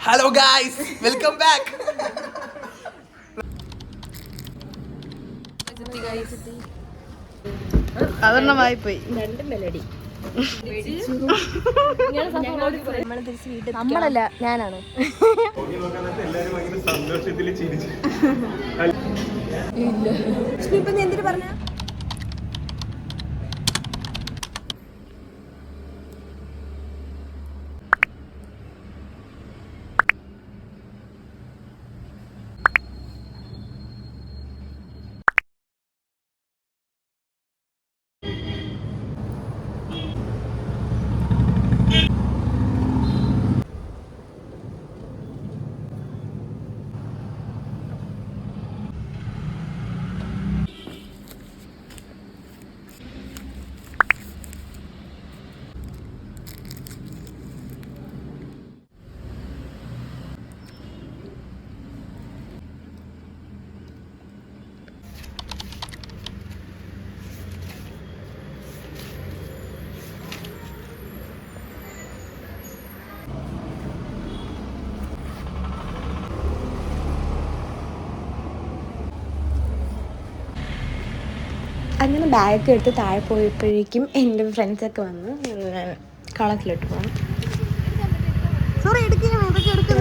Hello guys, welcome back. അതൊരെണ്ണമായി പോയി. രണ്ടും മെലഡി. നമ്മളല്ല, ഞാനാണ്. ഇപ്പൊ എന്തിനു പറഞ്ഞ അങ്ങനെ ബാഗ് എടുത്ത് താഴെ പോയപ്പോഴേക്കും എൻ്റെ ഫ്രണ്ട്സൊക്കെ വന്ന് കളത്തിലോട്ട് പോകണം.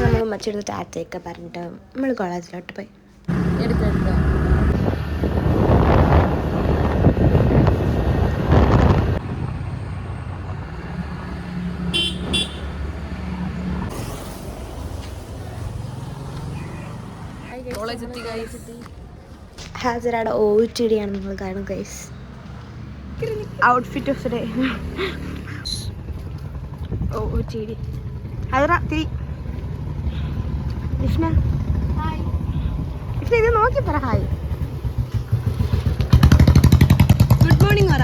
നമ്മൾ മറ്റൊരു ടാറ്റയൊക്കെ പറഞ്ഞിട്ട് നമ്മൾ കോളേജിലോട്ട് പോയി. ഹാജരാടെ OOTD ആണ് നിങ്ങൾ കാണും guys. Outfit off day OOTD. Hajara തിരി ലിഫ്ന ഇത് നോക്കി പറ ഹായ്. ഗുഡ് മോർണിംഗ് പറ.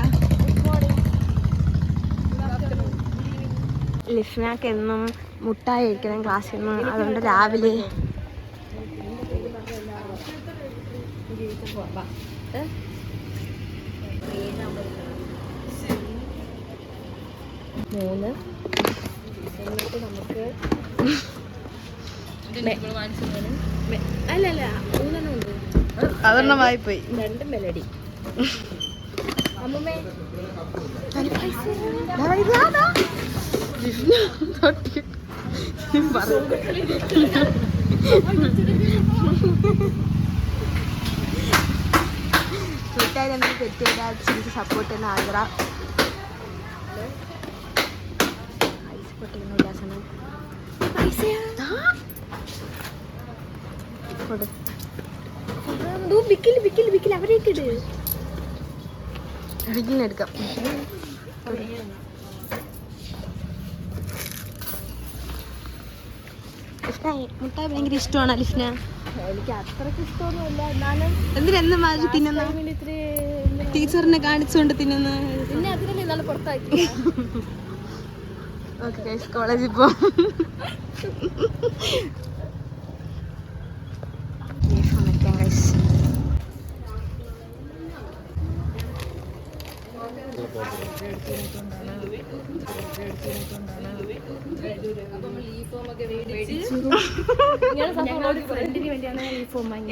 ലിഫ്നക്ക് എന്നും മുട്ടായി കഴിക്കണം ക്ലാസ്സിൽ നിന്ന്, അതുകൊണ്ട് രാവിലെ മൂന്ന് എന്നിട്ട് നമുക്ക് അല്ലല്ല മൂന്നെണ്ണം ഉണ്ട്. അതൊരെണ്ണമായി പോയി. രണ്ടും മെലഡി. അമ്മമ്മേ വീട്ടുകാർ എന്തെങ്കിലും തെറ്റ് ചെയ്താൽ ചിരിച്ച് സപ്പോർട്ട് ചെയ്യുന്ന ആഗ്രഹ അവരേക്ക് എടുക്കാം. മുട്ടായി ഭയങ്കര ഇഷ്ടമാണ് ലിഫ്ന. എനിക്ക് അത്രക്ക് ഇഷ്ടമൊന്നുമില്ല, എന്നാലും എന്തിനെന്നും മാറ്റി തിന്നുന്ന ടീച്ചറിനെ കാണിച്ചുകൊണ്ട് തിന്നുന്ന പിന്നെ അതിനല്ലേ നല്ല പുറത്താക്കി. ഓക്കെ കോളേജിൽ പോ.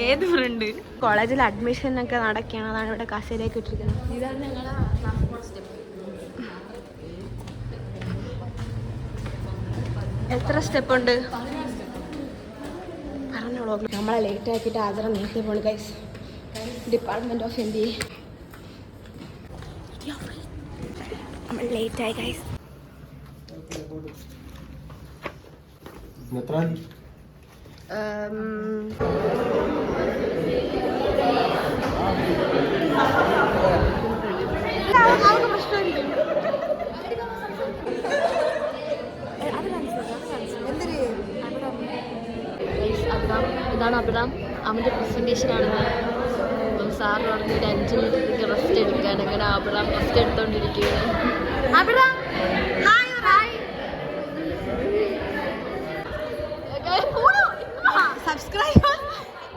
ഏത് ഫ്രണ്ട്? കോളേജിൽ അഡ്മിഷൻ ഒക്കെ നടക്കുകയാണ്, അതാണ് ഇവിടെ കസേരയൊക്കെ ഇട്ടിരിക്കുന്നത്. എത്ര സ്റ്റെപ്പ് ഉണ്ട് പറഞ്ഞോളൂ. നമ്മളെ ലേറ്റ് ആക്കിയിട്ട് ആദരം നേരത്തെ പോണു ഗൈസ്. ഡിപ്പാർട്ട്മെന്റ് ഓഫ് MBA നമ്മൾ ലേറ്റ് ആയി ഗൈസ്. ഇതാണ് അബ്രാം, അവൻ്റെ പ്രസൻറ്റേഷൻ ആണെന്ന്. അപ്പം സാർ പറഞ്ഞ ഒരു 5 മിനിറ്റ് റെസ്റ്റ് എടുക്കാൻ. അങ്ങനെ അബ്രാം റെസ്റ്റ് എടുത്തോണ്ടിരിക്കുകയാണ്. അബ്രാം സബ്സ്ക്രൈബ്.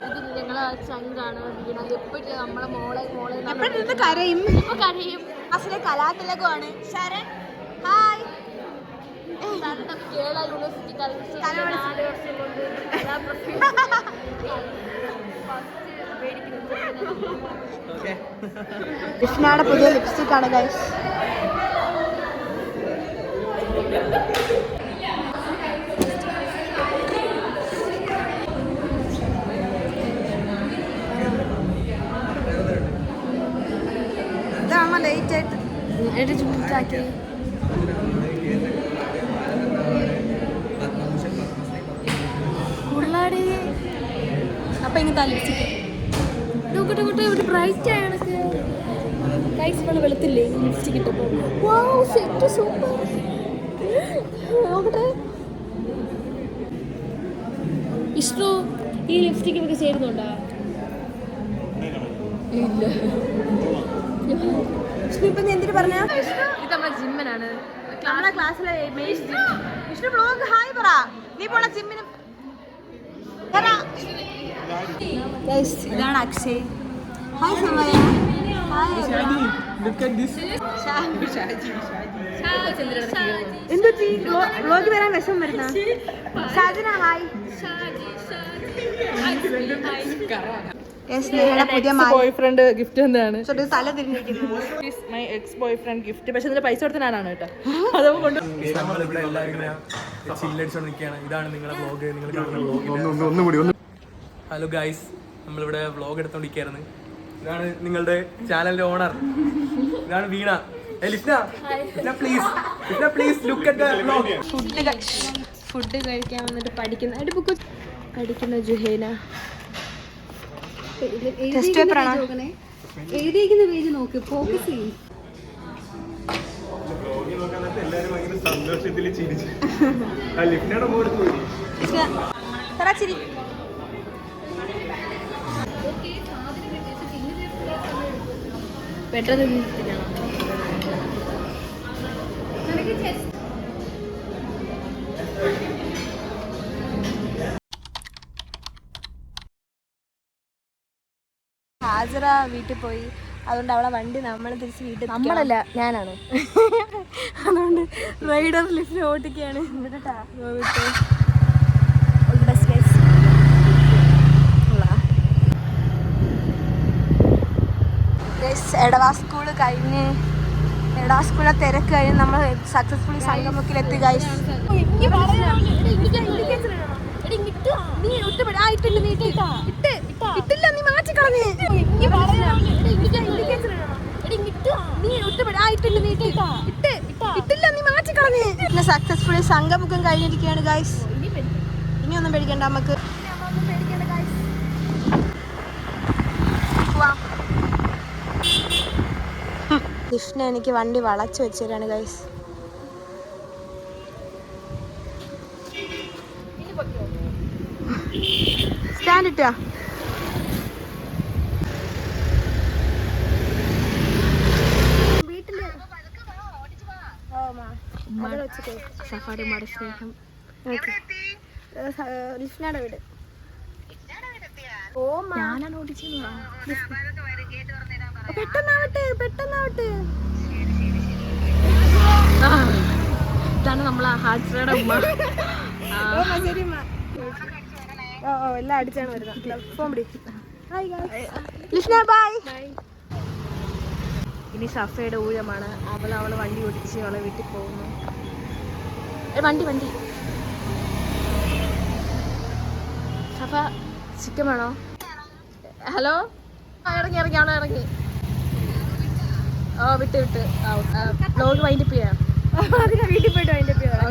ഇത് ഞങ്ങളെ ചങ്കാണ് വീണത്. എപ്പോഴും നമ്മളെ മോളെ കരയും. ഇപ്പൊ കരയും. അസലെ കലാതിലകമാണ്. ശരൺ ഹായ്. കേരള യൂണിവേഴ്സിറ്റി കൃഷ്ണയുടെ പുതിയ ലിപ്സ്റ്റിക് ആണ് ഗൈസ്. ഇതാകുമ്പോ ലേറ്റ് ആയിട്ട് കൂടുതലാടി അപ്പൊ ഇങ്ങനത്തെ ലിപ്സ്റ്റിക് നോക്കട്ടെ കൂട്ടെ ഇവിടെ ബ്രൈറ്റ് ആണ് ഗൈസ്. ഇവിടെ വെളുത്തില്ലേ ലിപ്സ്റ്റിക് ഇട്ടപ്പോ വാവ് സെറ്റ് സൂപ്പർ. നോക്കട്ടെ ഇഷ്ടോ ഈ ലിപ്സ്റ്റിക് ഒക്കെ ചേരുന്നുണ്ടോ? ഇല്ല. ഇപ്പൊ നീ എന്തിനു പറഞ്ഞ? ഇത് നമ്മുടെ ജിമ്മനാണ്, നമ്മളെ ക്ലാസ്സിലെ വിഷ്ണു ബ്ലോഗ് ഹായ് പറ. നീ പോണ ജിമ്മിന്. ഇതാണ് അക്ഷയ്. ഹായ് സമയ. എന്തുപറ്റി വ്ലോഗ് വരാൻ വിഷമം വരുന്ന? ഷാജന ഹായ്. പുതിയ ബോയ് ഫ്രണ്ട് ഗിഫ്റ്റ് എന്താണ്? തല തിരിഞ്ഞിരിക്കുന്നു. My ex boyfriend gift. പക്ഷെ ഇതിന്റെ പൈസ കൊടുത്ത ഞാനാണ് കേട്ടോ. അതൊക്കെ കൊണ്ട് നമ്മളിവിടെ എല്ലാവരും ഇങ്ങനെ ചില്ലടിച്ചോണ്ട് നിൽക്കുകയാണ്. ഇതാണ് നിങ്ങളുടെ വ്ലോഗ്, നിങ്ങൾ കാണുന്ന വ്ലോഗ്. ഹലോ ഗൈസ്, നമ്മളിവിടെ വ്ലോഗ് എടുത്തോണ്ടിരിക്കുകയായിരുന്നു. ഇതാണ് നിങ്ങളുടെ ചാനലിന്റെ ഓണർ, ഇതാണ് Veena. Please look at the vlog. Food കഴിക്കാൻ വന്നിട്ട് പഠിക്കുന്ന ജുഹേന. ടെസ്റ്റ് പേപ്പർ ആണോ? എഴുതിയിരിക്കുന്ന പേജ് നോക്ക്, ഫോക്കസ് ചെയ്യും. സന്തോഷത്തിൽ ചിരിച്ചു. ലിഫ്റ്റിനോട് പോയി പെട്ടെന്ന് ഹാജറ വീട്ടിൽ പോയി, അതുകൊണ്ട് അവളെ വണ്ടി നമ്മൾ തിരിച്ച് വീട്ടിൽ. നമ്മളല്ല, ഞാനാണ്. അതുകൊണ്ട് റൈഡർ ലിഫ്റ്റ് ഓട്ടിക്കുകയാണ്. എടവാ സ്കൂള് കഴിഞ്ഞ്, എടവാ സ്കൂളിലെ തിരക്ക് കഴിഞ്ഞ് നമ്മൾ സക്സസ്ഫുള്ളി സംഗമത്തിലെത്തി ഗൈസ്. സക്സസ്ഫുള്ളി സംഗമുഖം കഴിഞ്ഞിരിക്കുകയാണ് ഗൈസ്. ഇനിയൊന്നും പേടിക്കണ്ട നമുക്ക്. കൃഷ്ണ എനിക്ക് വണ്ടി വളച്ചു വെച്ചു തരാണ് ഗൈസ്. സ്റ്റാൻഡ് ഇട്ടാ വീട്ടില് സഫാരിമാരുടെ സ്നേഹം. ലിഫ്നയുടെ വീട്. ഓ ഞാനാണ് ഓടിച്ചു. പെട്ടെന്നാവട്ടെ. ഇതാണ് നമ്മളെ ഹാജറയുടെ ഉമ്മ. എല്ലാം അടിച്ചാണ് വരുന്നത്. ഫോൺ പിടി. ലിഫ്ന ബൈ. ഇനി സഫയുടെ ഊഴമാണ്. അവള് വണ്ടി ഓടിച്ച് അവളെ വീട്ടിൽ പോകുന്നു. വണ്ടി സഫ ചിക്കൻ വേണോ? ഹലോ, ഇറങ്ങി. ഓ വിട്ട് വ്ലോഗ് വൈൻഡപ്പ് ചെയ്യാം. അതിനെ വീട്ടിൽ പോയിട്ട് വൈൻഡപ്പ് ചെയ്യാം.